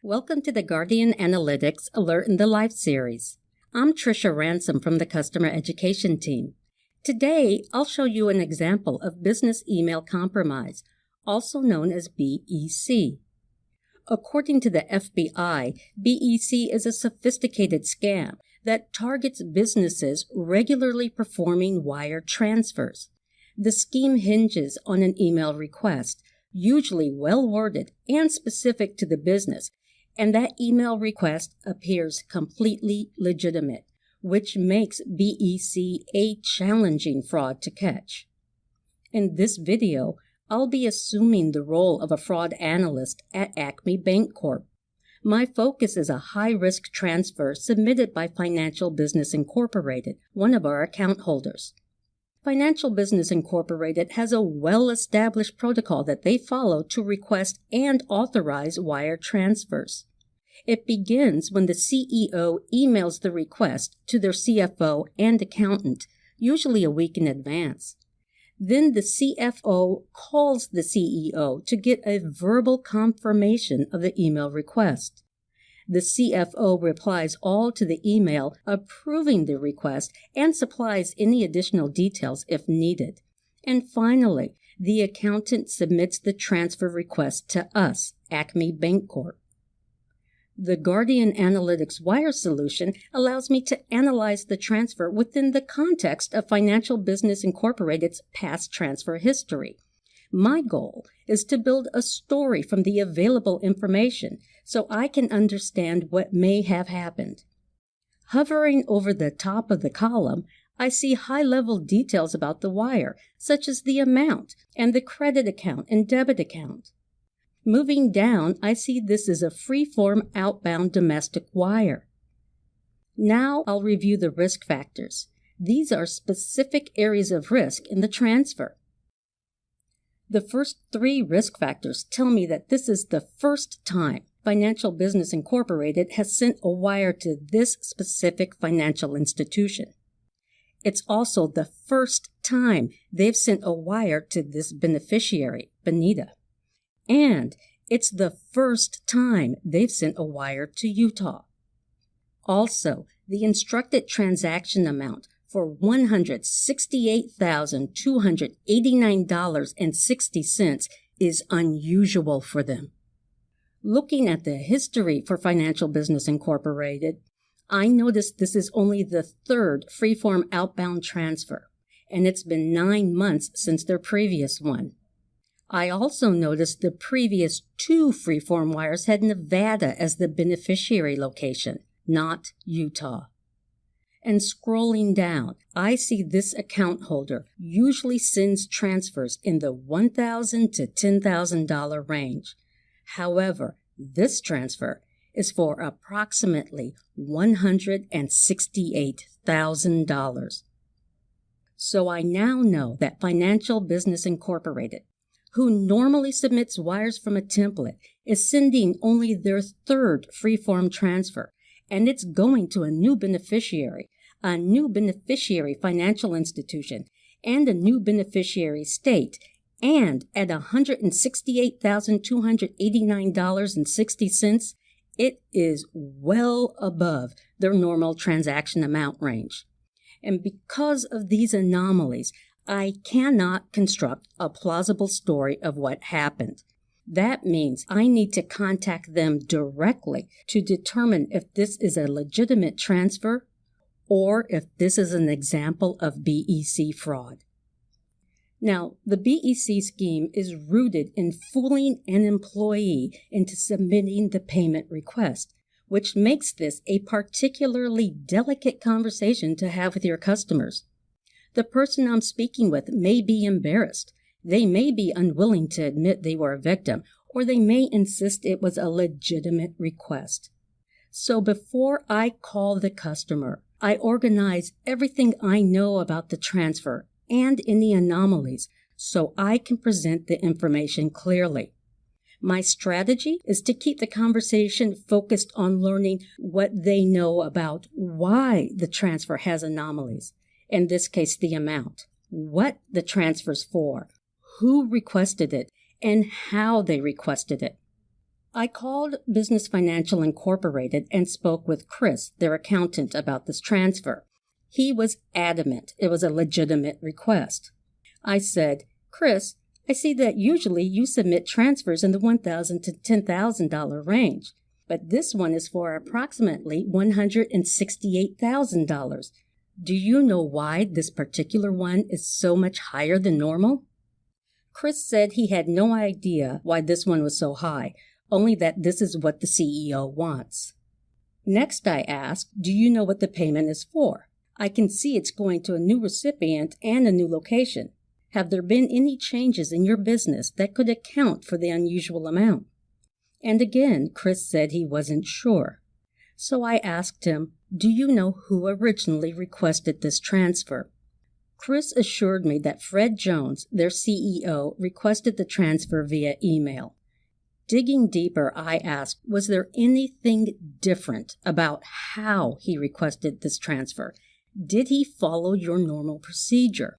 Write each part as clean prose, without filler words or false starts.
Welcome to the Guardian Analytics Alert in the Life series. I'm Trisha Ransom from the Customer Education team. Today, I'll show you an example of business email compromise, also known as BEC. According to the FBI, BEC is a sophisticated scam that targets businesses regularly performing wire transfers. The scheme hinges on an email request, usually well-worded and specific to the business, and that email request appears completely legitimate, which makes BEC a challenging fraud to catch. In this video, I'll be assuming the role of a fraud analyst at Acme Bank Corp. My focus is a high-risk transfer submitted by Financial Business Incorporated, one of our account holders. Financial Business Incorporated has a well-established protocol that they follow to request and authorize wire transfers. It begins when the CEO emails the request to their CFO and accountant, usually a week in advance. Then the CFO calls the CEO to get a verbal confirmation of the email request. The CFO replies all to the email approving the request and supplies any additional details if needed. And finally, the accountant submits the transfer request to us, Acme Bank Corp. The Guardian Analytics Wire solution allows me to analyze the transfer within the context of Financial Business Incorporated's past transfer history. My goal is to build a story from the available information so I can understand what may have happened. Hovering over the top of the column, I see high-level details about the wire, such as the amount and the credit account and debit account. Moving down, I see this is a free-form outbound domestic wire. Now I'll review the risk factors. These are specific areas of risk in the transfer. The first three risk factors tell me that this is the first time Financial Business Incorporated has sent a wire to this specific financial institution. It's also the first time they've sent a wire to this beneficiary, Benita. And it's the first time they've sent a wire to Utah. Also, the instructed transaction amount for $168,289.60 is unusual for them. Looking at the history for Financial Business Incorporated, I noticed this is only the third freeform outbound transfer, and it's been 9 months since their previous one. I also noticed the previous 2 freeform wires had Nevada as the beneficiary location, not Utah. And scrolling down, I see this account holder usually sends transfers in the $1,000 to $10,000 range. However, this transfer is for approximately $168,000. So I now know that Financial Business Incorporated, who normally submits wires from a template, is sending only their third freeform transfer, and it's going to a new beneficiary financial institution, and a new beneficiary state, and at $168,289.60, it is well above their normal transaction amount range. And because of these anomalies, I cannot construct a plausible story of what happened. That means I need to contact them directly to determine if this is a legitimate transfer or if this is an example of BEC fraud. Now, the BEC scheme is rooted in fooling an employee into submitting the payment request, which makes this a particularly delicate conversation to have with your customers. The person I'm speaking with may be embarrassed. They may be unwilling to admit they were a victim, or they may insist it was a legitimate request. So before I call the customer, I organize everything I know about the transfer and any anomalies so I can present the information clearly. My strategy is to keep the conversation focused on learning what they know about why the transfer has anomalies, in this case the amount, what the transfer's for, who requested it, and how they requested it. I called Business Financial Incorporated and spoke with Chris, their accountant, about this transfer. He was adamant it was a legitimate request. I said, "Chris, I see that usually you submit transfers in the $1,000 to $10,000 range, but this one is for approximately $168,000. Do you know why this particular one is so much higher than normal?" Chris said he had no idea why this one was so high, only that this is what the CEO wants. Next, I asked, "Do you know what the payment is for? I can see it's going to a new recipient and a new location. Have there been any changes in your business that could account for the unusual amount?" And again, Chris said he wasn't sure. So I asked him, "Do you know who originally requested this transfer?" Chris assured me that Fred Jones, their CEO, requested the transfer via email. Digging deeper, I asked, was there anything different about how he requested this transfer? Did he follow your normal procedure?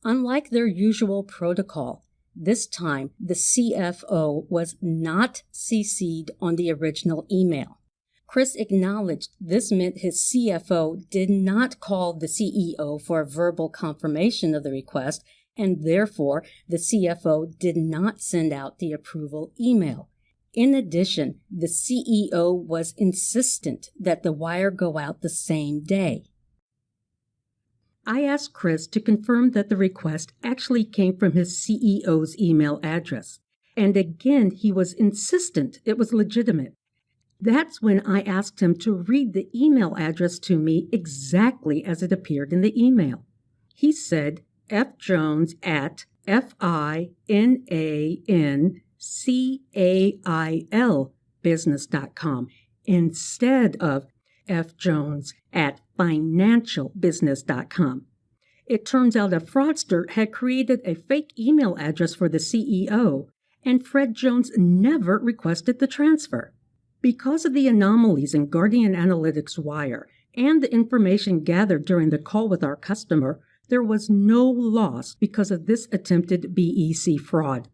Unlike their usual protocol, this time the CFO was not CC'd on the original email. Chris acknowledged this meant his CFO did not call the CEO for a verbal confirmation of the request, and therefore the CFO did not send out the approval email. In addition, the CEO was insistent that the wire go out the same day. I asked Chris to confirm that the request actually came from his CEO's email address, and again he was insistent it was legitimate. That's when I asked him to read the email address to me exactly as it appeared in the email. He said fjones@financial.business.com instead of fjones@financialbusiness.com. It turns out a fraudster had created a fake email address for the CEO, and Fred Jones never requested the transfer. Because of the anomalies in Guardian Analytics wire and the information gathered during the call with our customer, there was no loss because of this attempted BEC fraud.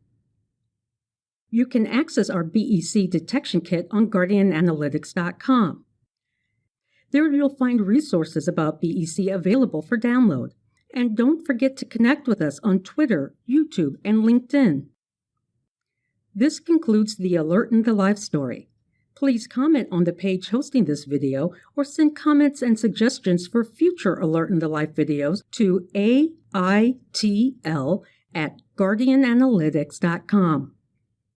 You can access our BEC detection kit on guardiananalytics.com. There you'll find resources about BEC available for download. And don't forget to connect with us on Twitter, YouTube, and LinkedIn. This concludes the Alert in the Life story. Please comment on the page hosting this video or send comments and suggestions for future Alert in the Life videos to AITL@guardiananalytics.com.